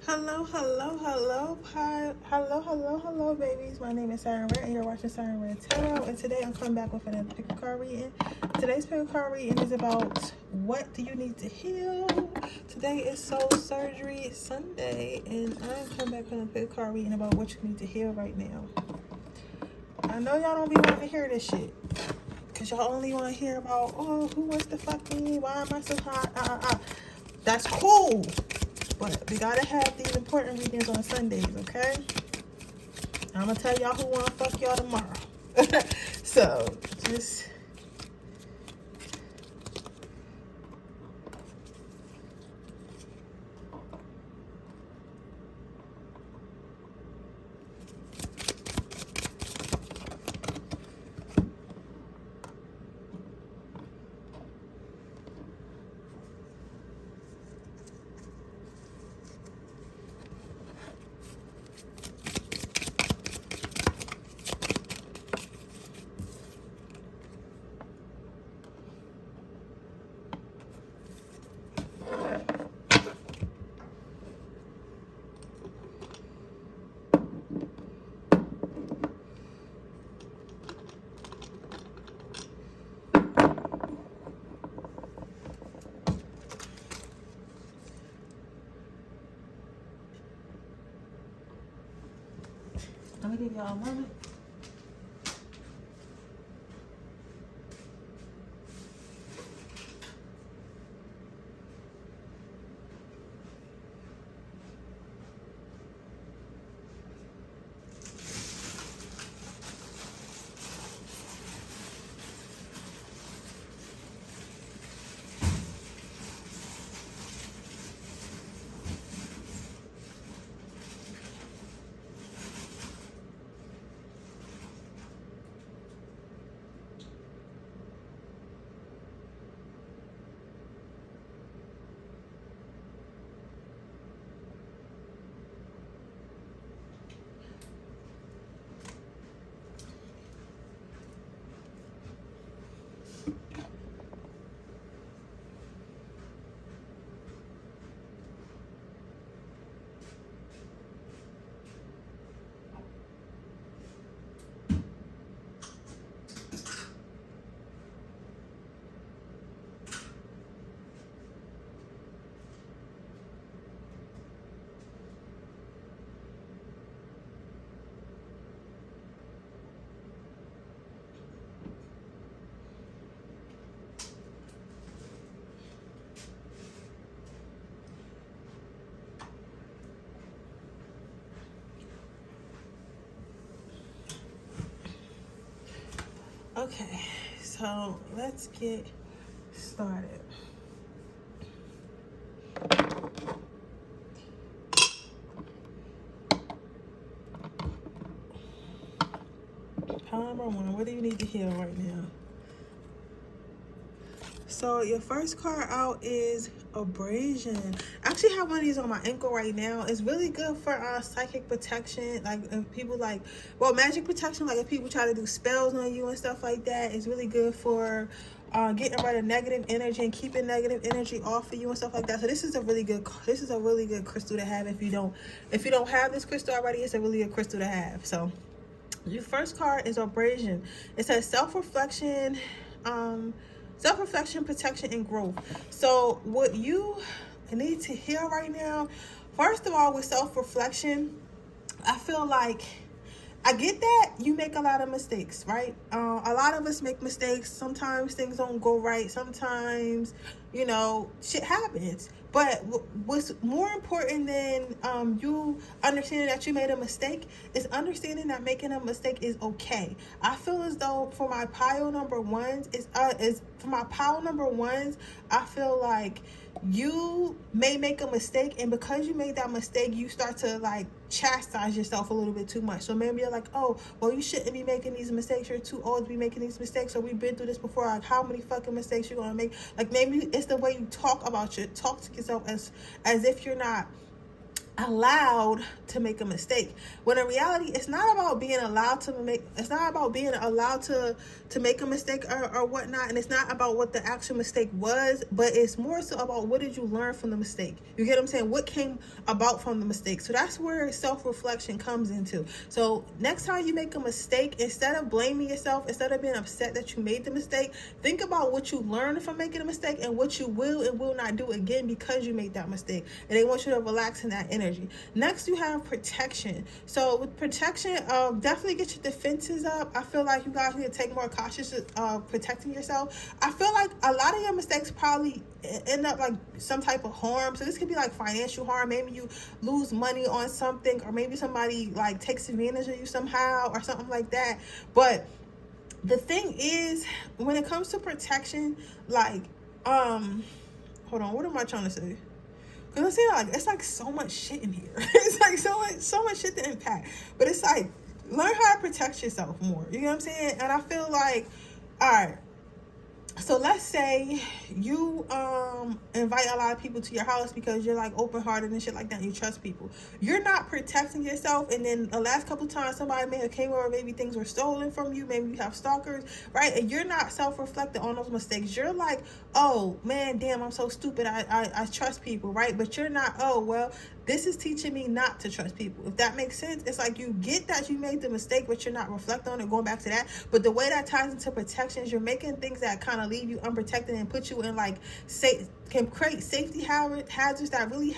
Hello, babies. My name is Siren, and you're watching Siren Tarot. And today I'm coming back with another pick a card reading. Today's pick a card reading is about what do you need to heal. Today is Soul Surgery Sunday, and I'm coming back with a pick a card reading about what you need to heal right now. I know y'all don't be wanting to hear this shit, because y'all only want to hear about, oh, who wants to fuck me? Why am I so hot? That's cool. But we gotta have these important readings on Sundays, okay? I'm gonna tell y'all who wanna fuck y'all tomorrow. So, just... I'm gonna give y'all a moment. Okay, so let's get started. Pile number one, what do you need to heal right now? So your first card out is abrasion. I actually have one of these on my ankle right now. It's really good for psychic protection. Like if people like, well, magic protection. Like if people try to do spells on you and stuff like that, it's really good for getting rid of negative energy and keeping negative energy off of you and stuff like that. So this is a really good crystal to have. If you don't have this crystal already, it's a really good crystal to have. So your first card is abrasion. It says self-reflection. Self-reflection, protection, and growth. So what you need to hear right now, first of all, with self-reflection, I feel like I get that you make a lot of mistakes, right? A lot of us make mistakes. Sometimes things don't go right. Sometimes, you know, shit happens. But what's more important than you understanding that you made a mistake is understanding that making a mistake is okay. I feel as though for my pile number ones, I feel like you may make a mistake, and because you made that mistake, you start to like chastise yourself a little bit too much. So maybe you're like, oh, well, you shouldn't be making these mistakes. You're too old to be making these mistakes. Or we've been through this before. Like, how many fucking mistakes you're gonna make? Like, maybe it's the way you talk to yourself as if you're not allowed to make a mistake, when in reality it's not about being allowed to make a mistake or whatnot, and it's not about what the actual mistake was, but it's more so about what did you learn from the mistake. You get what I'm saying? What came about from the mistake. So that's where self-reflection comes into. So next time you make a mistake, instead of blaming yourself, instead of being upset that you made the mistake, think about what you learned from making a mistake and what you will and will not do again because you made that mistake. And they want you to relax in that energy. Next, you have protection. So with protection, definitely get your defenses up. I feel like you guys need to take more cautious protecting yourself. I feel like a lot of your mistakes probably end up like some type of harm. So this could be like financial harm. Maybe you lose money on something, or maybe somebody like takes advantage of you somehow or something like that. But the thing is, when it comes to protection, like, hold on, what am I trying to say? Because I say, like, it's like so much shit in here. It's like so much shit to unpack. But it's like, learn how to protect yourself more. You know what I'm saying? And I feel like, all right, so let's say you invite a lot of people to your house because you're like open-hearted and shit like that, and you trust people. You're not protecting yourself, and then the last couple times somebody may have came over, maybe things were stolen from you, maybe you have stalkers, right? And you're not self-reflecting on those mistakes. You're like, oh man, damn, I'm so stupid, I trust people, right? But you're not, oh well, this is teaching me not to trust people. If that makes sense, it's like you get that you made the mistake, but you're not reflecting on it, going back to that. But the way that ties into protection is you're making things that kind of leave you unprotected and put you in like, can create safety hazards that really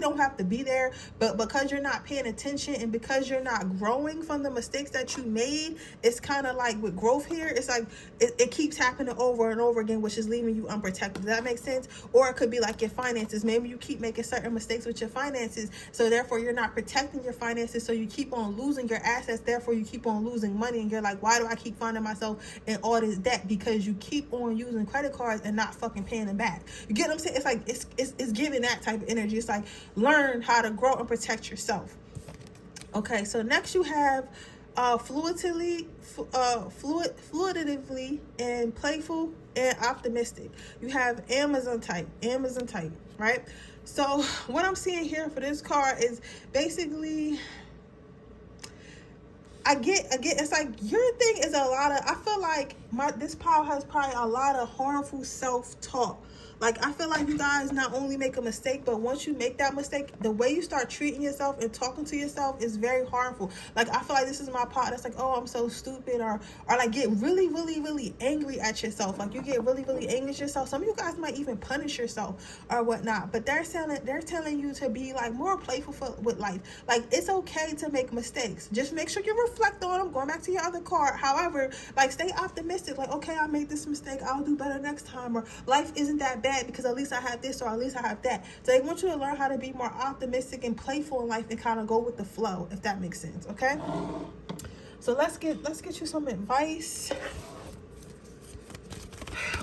don't have to be there. But because you're not paying attention and because you're not growing from the mistakes that you made, it's kind of like with growth here, it's like it keeps happening over and over again, which is leaving you unprotected. Does that make sense? Or it could be like your finances. Maybe you keep making certain mistakes with your finances, so therefore you're not protecting your finances, so you keep on losing your assets, therefore you keep on losing money, and you're like, why do I keep finding myself in all this debt? Because you keep on using credit cards and not fucking paying them back. You get what I'm saying? It's like it's giving that type of energy. It's like, learn how to grow and protect yourself. Okay, so next you have fluidly and playful and optimistic. You have Amazon type, right? So what I'm seeing here for this card is basically, I get it's like your thing is a lot of, I feel like this pile has probably a lot of harmful self-talk. Like, I feel like you guys not only make a mistake, but once you make that mistake, the way you start treating yourself and talking to yourself is very harmful. Like, I feel like this is my part that's like, oh, I'm so stupid, or like get really, really, really angry at yourself. Like, you get really, really angry at yourself. Some of you guys might even punish yourself or whatnot, but they're telling you to be like more playful with life. Like, it's okay to make mistakes. Just make sure you reflect on them. Going back to your other card. However, like, stay optimistic. Like, okay, I made this mistake, I'll do better next time, or life isn't that bad because at least I have this, or at least I have that. So they want you to learn how to be more optimistic and playful in life and kind of go with the flow, if that makes sense. Okay, so let's get you some advice.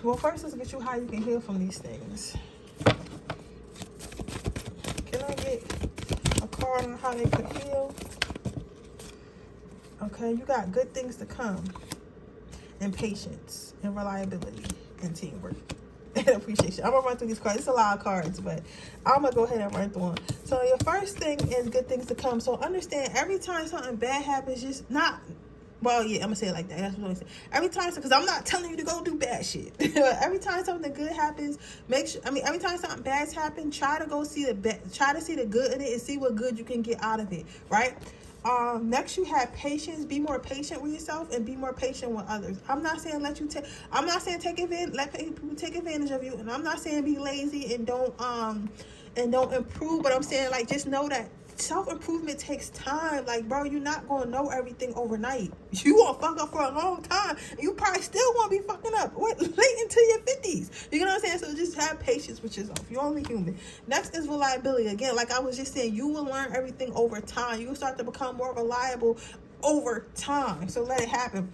Well, first let's get you how you can heal from these things. Can I get a card on how they could heal? Okay, you got good things to come, and patience, and reliability, and teamwork. And appreciation. I'm gonna run through these cards. It's a lot of cards, but I'm gonna go ahead and run through them. So your first thing is good things to come. So understand, every time something bad happens, just not, well, yeah, I'm gonna say it like that. That's what I'm saying. Every time, because I'm not telling you to go do bad shit. But every time something good happens, every time something bad's happen, try to see the good in it and see what good you can get out of it, right? Next you have patience. Be more patient with yourself and be more patient with others. I'm not saying let people take advantage of you, and I'm not saying be lazy and don't improve, but I'm saying, like, just know that self-improvement takes time. Like, bro, you're not gonna know everything overnight. You gonna fuck up for a long time, and you probably still won't be fucking up late into your 50s. You know what I'm saying? So just have patience with yourself. You're only human. Next is reliability. Again, like I was just saying, you will learn everything over time. You will start to become more reliable over time. So let it happen.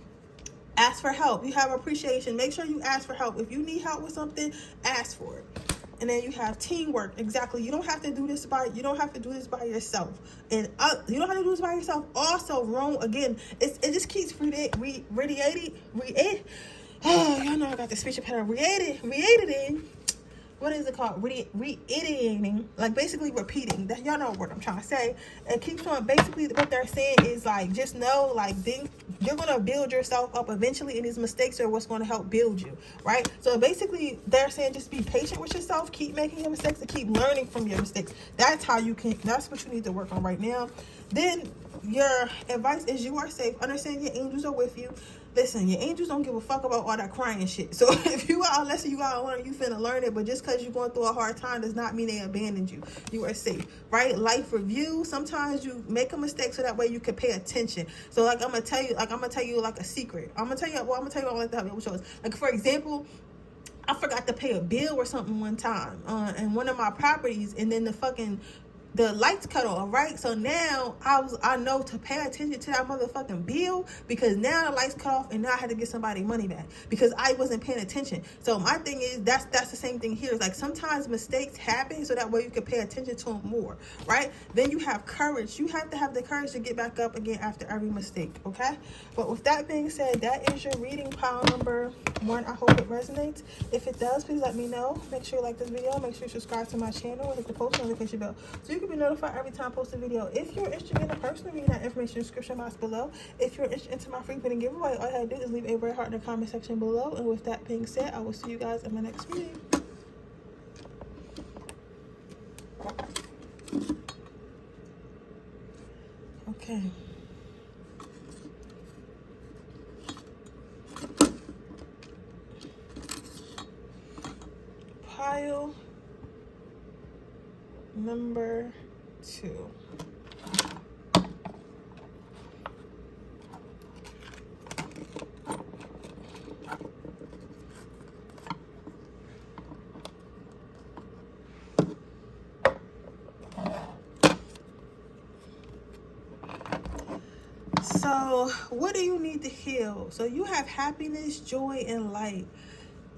Ask for help. You have appreciation. Make sure you ask for help. If you need help with something, ask for it. And then you have teamwork. Exactly. You don't have to do this by yourself. And you don't have to do this by yourself. Also, Rome, again, it just keeps radiating. Oh, y'all know I got the speech impediment. Radiating what is it called? Reiterating, like basically repeating. That, y'all know what I'm trying to say. It keeps on, basically what they're saying is like, just know, like, you're going to build yourself up eventually, and these mistakes are what's going to help build you, right? So basically they're saying just be patient with yourself, keep making your mistakes, and keep learning from your mistakes. That's how you can, that's what you need to work on right now. Then your advice is you are safe. Understand your angels are with you. Listen, your angels don't give a fuck about all that crying shit. So if you are, unless you gotta learn, you finna learn it. But just because you're going through a hard time does not mean they abandoned you. You are safe, right? Life review. Sometimes you make a mistake so that way you can pay attention. So like I'm gonna tell you like a secret. I'm gonna tell you like that. Like for example, I forgot to pay a bill or something one time in one of my properties, and then the lights cut off, right? So now I know to pay attention to that motherfucking bill, because now the lights cut off and now I had to get somebody money back because I wasn't paying attention. So my thing is that's the same thing here. It's like sometimes mistakes happen so that way you can pay attention to them more, right? Then you have courage. You have to have the courage to get back up again after every mistake, okay? But with that being said, that is your reading, pile number 1. I hope it resonates. If it does, please let me know. Make sure you like this video. Make sure you subscribe to my channel and hit the post notification bell so you can be notified every time I post a video. If you're interested in a personal reading, that information in the description box below. If you're interested into my free bidding giveaway, all you have to do is leave a red heart in the comment section below. And with that being said, I will see you guys in my next reading. Okay. Pile number 2. So what do you need to heal? So you have happiness, joy, and light.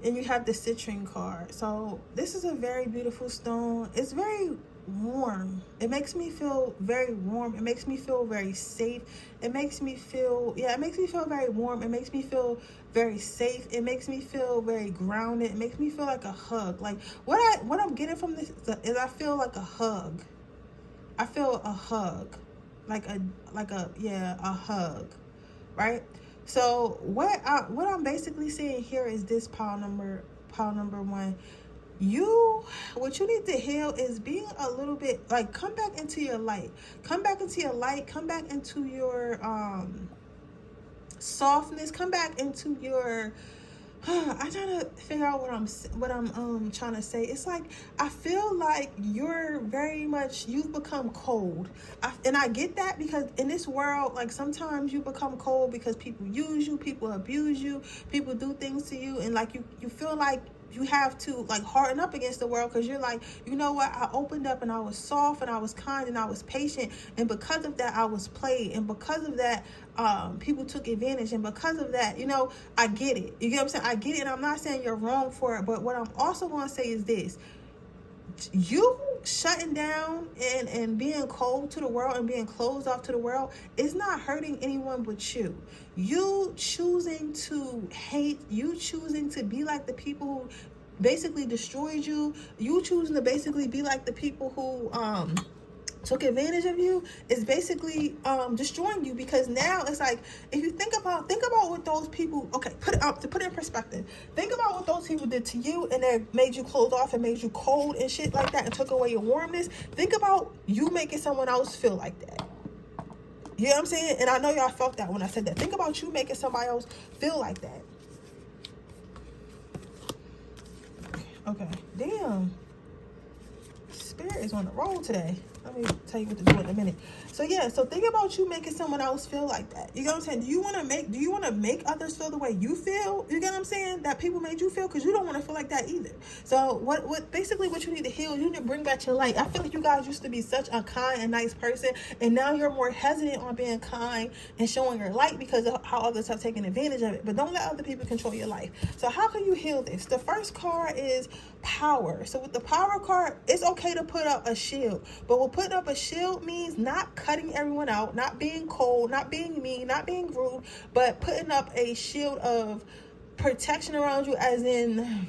And you have the citrine card. So this is a very beautiful stone. It's very warm. It makes me feel very warm. It makes me feel very safe. It makes me feel, it makes me feel very warm. It makes me feel very safe. It makes me feel very grounded. It makes me feel like a hug. Like what I'm getting from this is I feel like a hug. I feel a hug. Like a hug. Right? So what I'm basically saying here is this, pile number 1. What you need to heal is being a little bit like, come back into your light. Come back into your light. Come back into your softness. Come back into your I'm trying to figure out what I'm trying to say. It's like I feel like you've become cold. And I get that, because in this world, like sometimes you become cold because people use you, people abuse you, people do things to you, and like you feel like you have to like harden up against the world, because you're like, you know what, I opened up and I was soft and I was kind and I was patient, and because of that I was played, and because of that people took advantage, and because of that, I get it. You get what I'm saying? I get it, and I'm not saying you're wrong for it, but what I'm also going to say is this: you shutting down and being cold to the world and being closed off to the world is not hurting anyone but you. You choosing to hate, you choosing to be like the people who basically destroyed you, you choosing to basically be like the people who took advantage of you, is basically destroying you. Because now it's like, if you think about what those people, okay, to put it in perspective, think about what those people did to you, and they made you closed off and made you cold and shit like that, and took away your warmness. Think about you making someone else feel like that. You know what I'm saying? And I know y'all felt that when I said that. Think about you making somebody else feel like that. Okay, damn, Spirit is on the roll today. Let me tell you what to do in a minute. So yeah, so think about you making someone else feel like that. You know what I'm saying? Do you want to make others feel the way you feel? You get what I'm saying? That people made you feel, because you don't want to feel like that either. So what you need to heal, you need to bring back your light. I feel like you guys used to be such a kind and nice person, and now you're more hesitant on being kind and showing your light because of how others have taken advantage of it. But don't let other people control your life. So how can you heal this? The first card is power. So with the power card, it's okay to put up a shield, but what putting up a shield means not cutting everyone out, not being cold, not being mean, not being rude, but putting up a shield of protection around you, as in,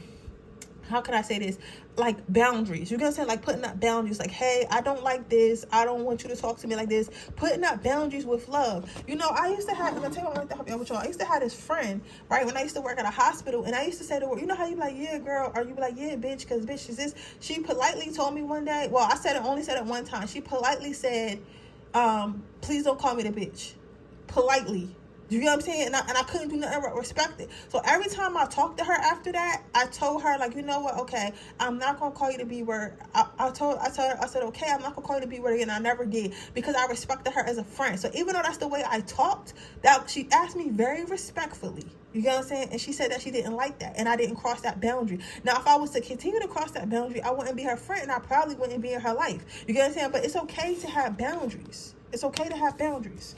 how can I say this? Like boundaries. You're gonna say like putting up boundaries. Like, hey, I don't like this. I don't want you to talk to me like this. Putting up boundaries with love. You know, I used to have, I'm gonna tell you what I with y'all. I used to have this friend, right, when I used to work at a hospital, and I used to say to her, you know how you be like, yeah, girl, or you be like, yeah, bitch, because bitch is this. She politely told me one day, well, only said it one time. She politely said, please don't call me the bitch. Politely. You know what I'm saying? And I couldn't do nothing but respect it. So every time I talked to her after that, I told her, like, you know what? Okay, I'm not going to call you the B word. I said, okay, I'm not going to call you the B word again. I never did, because I respected her as a friend. So even though that's the way I talked, that she asked me very respectfully. You get what I'm saying? And she said that she didn't like that, and I didn't cross that boundary. Now, if I was to continue to cross that boundary, I wouldn't be her friend, and I probably wouldn't be in her life. You get what I'm saying? But it's okay to have boundaries. It's okay to have boundaries.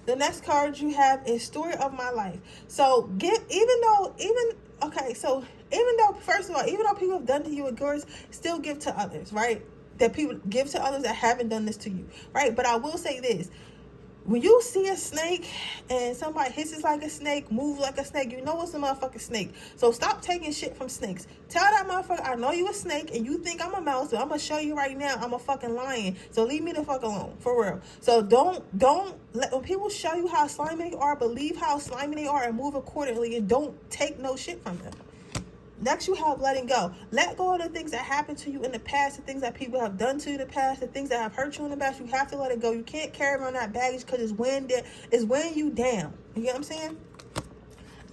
The next card you have is Story of My Life. So even though first of all, even though people have done to you with yours, still give to others, right? That people give to others that haven't done this to you, right? But I will say this. When you see a snake and somebody hisses like a snake, moves like a snake, you know it's a motherfucking snake. So stop taking shit from snakes. Tell that motherfucker, I know you a snake and you think I'm a mouse, but I'm going to show you right now I'm a fucking lion. So leave me the fuck alone, for real. So don't let, when people show you how slimy they are, believe how slimy they are and move accordingly, and don't take no shit from them. Next, you have letting go. Let go of the things that happened to you in the past, the things that people have done to you in the past, the things that have hurt you in the past. You have to let it go. You can't carry around that baggage, because it's weighing you down. You get what I'm saying?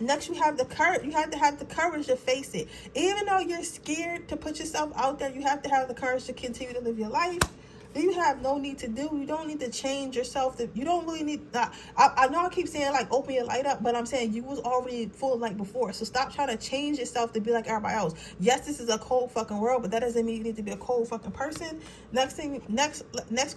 Next, you have the courage. You have to have the courage to face it. Even though you're scared to put yourself out there, you have to have the courage to continue to live your life. You have no need to do. You don't need to change yourself. You don't really need. I know I keep saying like open your light up, but I'm saying you was already full of light before. So stop trying to change yourself to be like everybody else. Yes, this is a cold fucking world, but that doesn't mean you need to be a cold fucking person. Next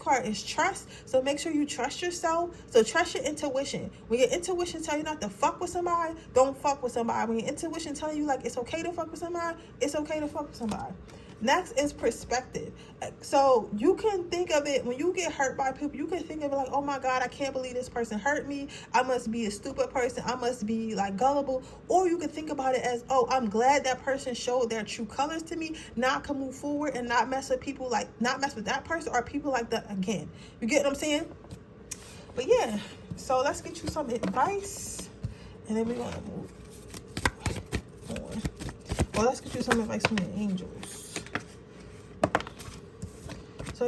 card is trust. So make sure you trust yourself. So trust your intuition. When your intuition tell you not to fuck with somebody, don't fuck with somebody. When your intuition telling you like it's okay to fuck with somebody, it's okay to fuck with somebody. Next is perspective. So you can think of it, when you get hurt by people, you can think of it like, oh my God, I can't believe this person hurt me. I must be a stupid person. I must be like gullible. Or you can think about it as, oh, I'm glad that person showed their true colors to me. Now I can move forward and not mess with people like, not mess with that person or people like that again. You get what I'm saying? But yeah, so let's get you some advice, and then we're going to move on. Well, let's get you some advice from the angels. So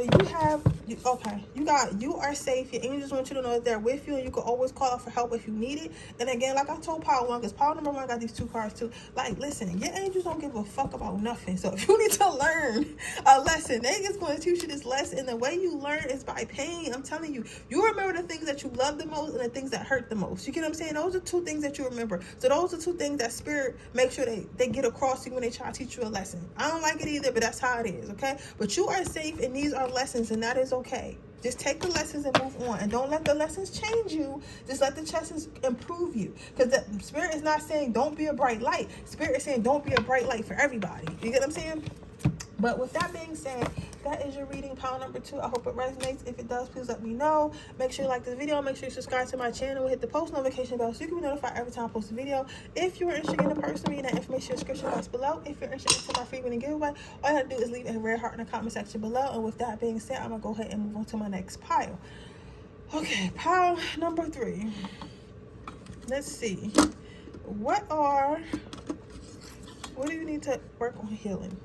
you are safe. Your angels want you to know that they're with you, and you can always call out for help if you need it. And again, like I told Power 1, because Power number 1 got these 2 cards too. Like, listen, your angels don't give a fuck about nothing. So if you need to learn a lesson, they just going to teach you this lesson. And the way you learn is by pain. I'm telling you, you remember the things that you love the most and the things that hurt the most. You get what I'm saying? Those are 2 things that you remember. So those are 2 things that spirit make sure they get across to you when they try to teach you a lesson. I don't like it either, but that's how it is, okay? But you are safe, and these are lessons, and that is okay. Just take the lessons and move on, and don't let the lessons change you. Just let the lessons improve you, because the spirit is not saying don't be a bright light. Spirit is saying don't be a bright light for everybody. You get what I'm saying? But with that being said, that is your reading, pile number 2. I hope it resonates. If it does, please let me know. Make sure you like this video. Make sure you subscribe to my channel. Hit the post notification bell so you can be notified every time I post a video. If you're interested in the person reading, that information in the description box below. If you're interested in my free reading giveaway, all you have to do is leave a red heart in the comment section below. And with that being said, I'm going to go ahead and move on to my next pile. Okay, pile number 3. Let's see. What do you need to work on healing?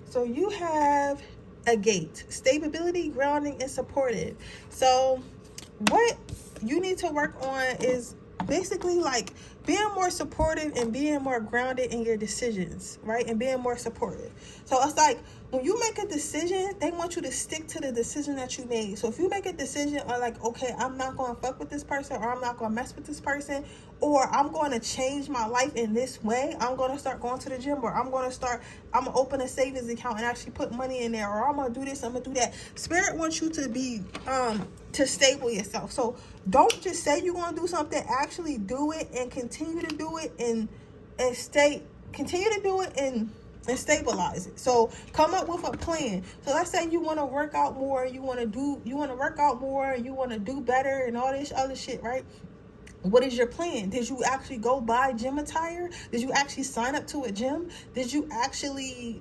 So you have a gate, stability, grounding, and supportive. So what you need to work on is basically like being more supportive and being more grounded in your decisions, right? And being more supportive. So it's like when you make a decision, they want you to stick to the decision that you made. So if you make a decision or like, okay, I'm not going to fuck with this person, or I'm not going to mess with this person, or I'm going to change my life in this way, I'm going to start going to the gym, or I'm going to open a savings account and actually put money in there, or I'm going to do this, I'm going to do that. Spirit wants you to be, to stable yourself. So don't just say you're going to do something, actually do it and continue to do it and continue to do it and stabilize it. So come up with a plan. So let's say you want to work out more, you want to work out more, you want to do better and all this other shit, right? What is your plan? Did you actually go buy gym attire? Did you actually sign up to a gym? Did you actually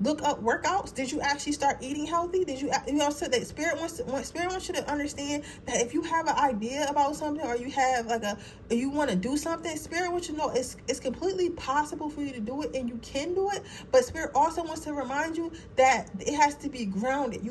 look up workouts? Did you actually start eating healthy? Did you so that spirit wants you to understand that if you have an idea about something, or you have you want to do something, spirit wants you to know it's completely possible for you to do it, and you can do it. But spirit also wants to remind you that it has to be grounded.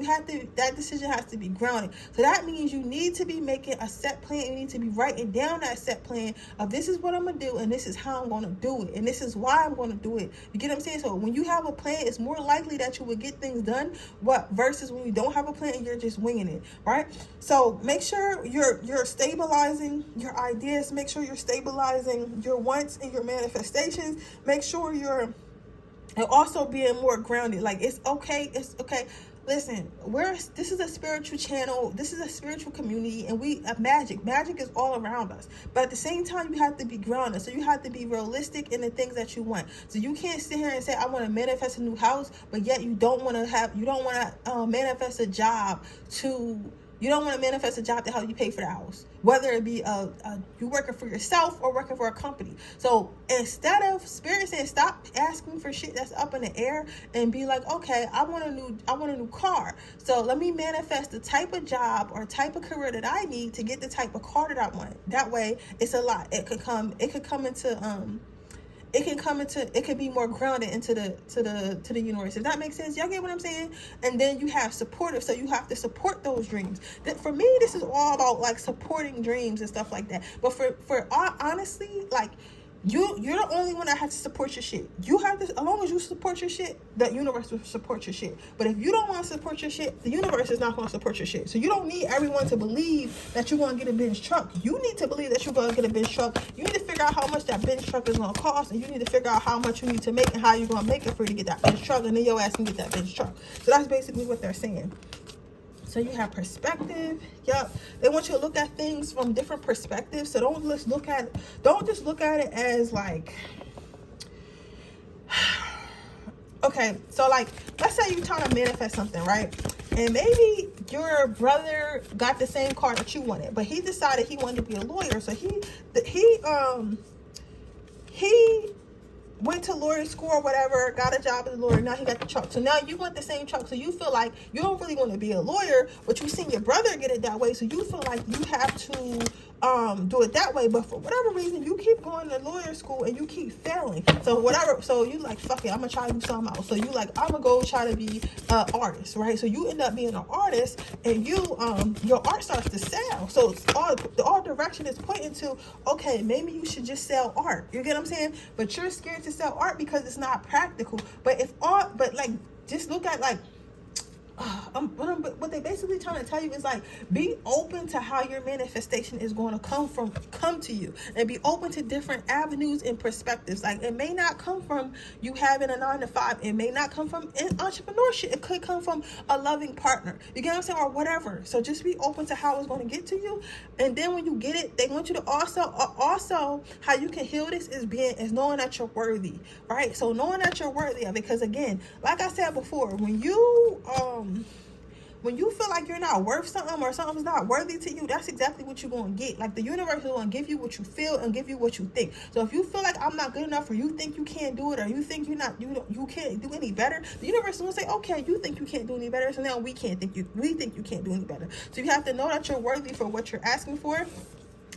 That decision has to be grounded. So that means you need to be making a set plan. You need to be writing down that set plan of, this is what I'm gonna do, and this is how I'm gonna do it, and this is why I'm gonna do it. You get what I'm saying? So when you have a plan, it's more likely that you will get things done, versus when you don't have a plan and you're just winging it, right? So make sure you're stabilizing your ideas. Make sure you're stabilizing your wants and your manifestations. Make sure you're also being more grounded. Like, it's okay. Listen, this is a spiritual channel. This is a spiritual community, and we have magic. Magic is all around us. But at the same time, you have to be grounded. So you have to be realistic in the things that you want. So you can't sit here and say, I want to manifest a new house, but yet you don't want to manifest a job you don't want to manifest a job to help you pay for the house, whether it be you working for yourself or working for a company. So instead of spirit saying, stop asking for shit that's up in the air, and be like, okay, I want a new car. So let me manifest the type of job or type of career that I need to get the type of car that I want. That way, it's a lot. It could be more grounded into the universe. If that makes sense, y'all get what I'm saying? And then you have supportive, so you have to support those dreams. That, for me, this is all about like supporting dreams and stuff like that. But for honestly, like, you're the only one that has to support your shit. You have to, as long as you support your shit, the universe will support your shit. But if you don't want to support your shit, the universe is not going to support your shit. So you don't need everyone to believe that you're going to get a Benz truck. You need to believe that you're going to get a Benz truck. You need to figure out how much that Benz truck is going to cost, and you need to figure out how much you need to make and how you're going to make it for you to get that Benz truck, and then your ass can get that Benz truck. So that's basically what they're saying. So you have perspective. Yep. They want you to look at things from different perspectives. So don't just look at it as like, okay, so like, let's say you're trying to manifest something, right? And maybe your brother got the same car that you wanted, but he decided he wanted to be a lawyer. So he went to lawyer school or whatever, got a job as a lawyer. Now he got the truck. So now you want the same truck. So you feel like you don't really want to be a lawyer, but you've seen your brother get it that way. So you feel like you have to do it that way. But for whatever reason, you keep going to lawyer school and you keep failing. So you like, fuck it, I'm gonna try to do something else. So you like, I'm gonna go try to be an artist, right? So you end up being an artist, and your art starts to sell. So all direction is pointing to, okay, maybe you should just sell art. You get what I'm saying? But you're scared to sell art because it's not practical. But just look at like, what they basically trying to tell you is like, be open to how your manifestation is going to come to you, and be open to different avenues and perspectives. Like, it may not come from you having a 9-to-5. It may not come from entrepreneurship. It could come from a loving partner. You get what I'm saying? Or whatever. So just be open to how it's going to get to you. And then when you get it, they want you to also how you can heal this is knowing that you're worthy, right? So knowing that you're worthy of it, because again, like I said before, when you feel like you're not worth something, or something's not worthy to you, that's exactly what you're going to get. Like, the universe is going to give you what you feel and give you what you think. So if you feel like I'm not good enough, or you think you can't do it, or you think you can't do any better, the universe is going to say, okay, you think you can't do any better, so now we think you can't do any better. So you have to know that you're worthy for what you're asking for.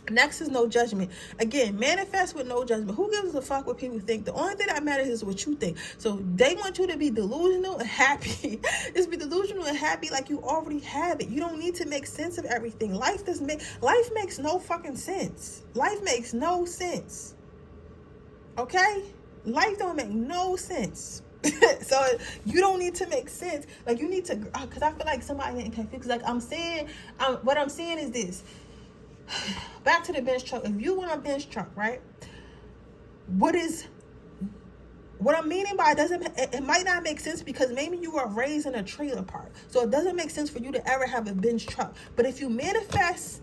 Next is no judgment. Again, manifest with no judgment. Who gives a fuck what people think? The only thing that matters is what you think. So they want you to be delusional and happy. Just be delusional and happy like you already have it. You don't need to make sense of everything. Life makes no fucking sense. Life makes no sense. Okay? Life don't make no sense. So you don't need to make sense. Like, you need to, because I feel like somebody getting confused. Like, what I'm saying is this. Back to the Benz truck. If you want a Benz truck, right? What I'm meaning by it might not make sense, because maybe you were raised in a trailer park. So it doesn't make sense for you to ever have a Benz truck. But if you manifest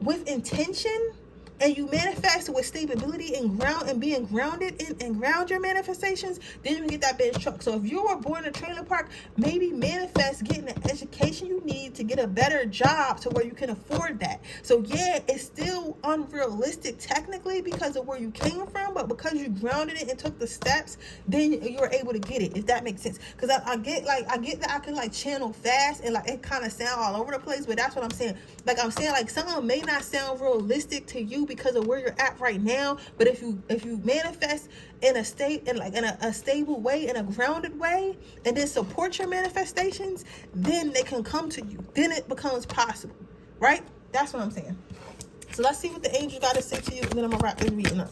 with intention, and you manifest with stability and being grounded and ground your manifestations, then you can get that Benz truck. So if you were born in a trailer park, maybe manifest getting the education you need to get a better job to where you can afford that. So yeah, it's still unrealistic technically because of where you came from, but because you grounded it and took the steps, then you're able to get it, if that makes sense. Because I get that I can like channel fast and like it kind of sound all over the place, but that's what I'm saying. Like I'm saying, like some of them may not sound realistic to you because of where you're at right now, but if you manifest in a state, in a stable way, in a grounded way, and then support your manifestations, then they can come to you. Then it becomes possible, right? That's what I'm saying. So let's see what the angels got to say to you, and then I'm gonna wrap this reading up.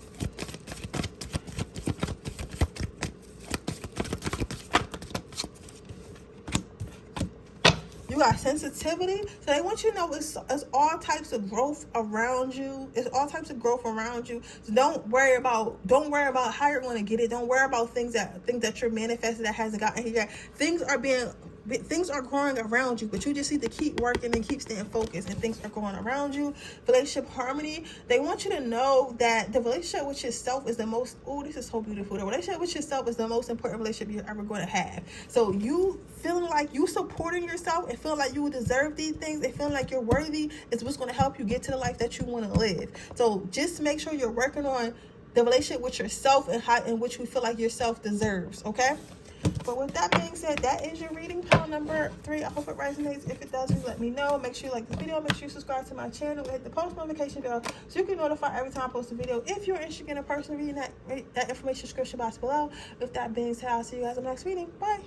You got sensitivity. So they want you to know it's all types of growth around you. It's all types of growth around you. So don't worry about how you're going to get it. Don't worry about things that you're manifesting that hasn't gotten here yet. Things are growing around you, but you just need to keep working and keep staying focused, and things are going around you. Relationship harmony. They want you to know that the relationship with yourself is the most, oh, this is so beautiful. The relationship with yourself is the most important relationship you're ever going to have. So you feeling like you supporting yourself and feeling like you deserve these things and feeling like you're worthy is what's going to help you get to the life that you want to live. So just make sure you're working on the relationship with yourself and how in which you feel like yourself deserves, okay? But with that being said, that is your reading, pile number 3. I hope it resonates. If it does, please let me know. Make sure you like the video. Make sure you subscribe to my channel. Hit the post notification bell so you can notify every time I post a video. If you're interested in a person reading that information description box below. With that being said, I'll see you guys in the next reading. Bye.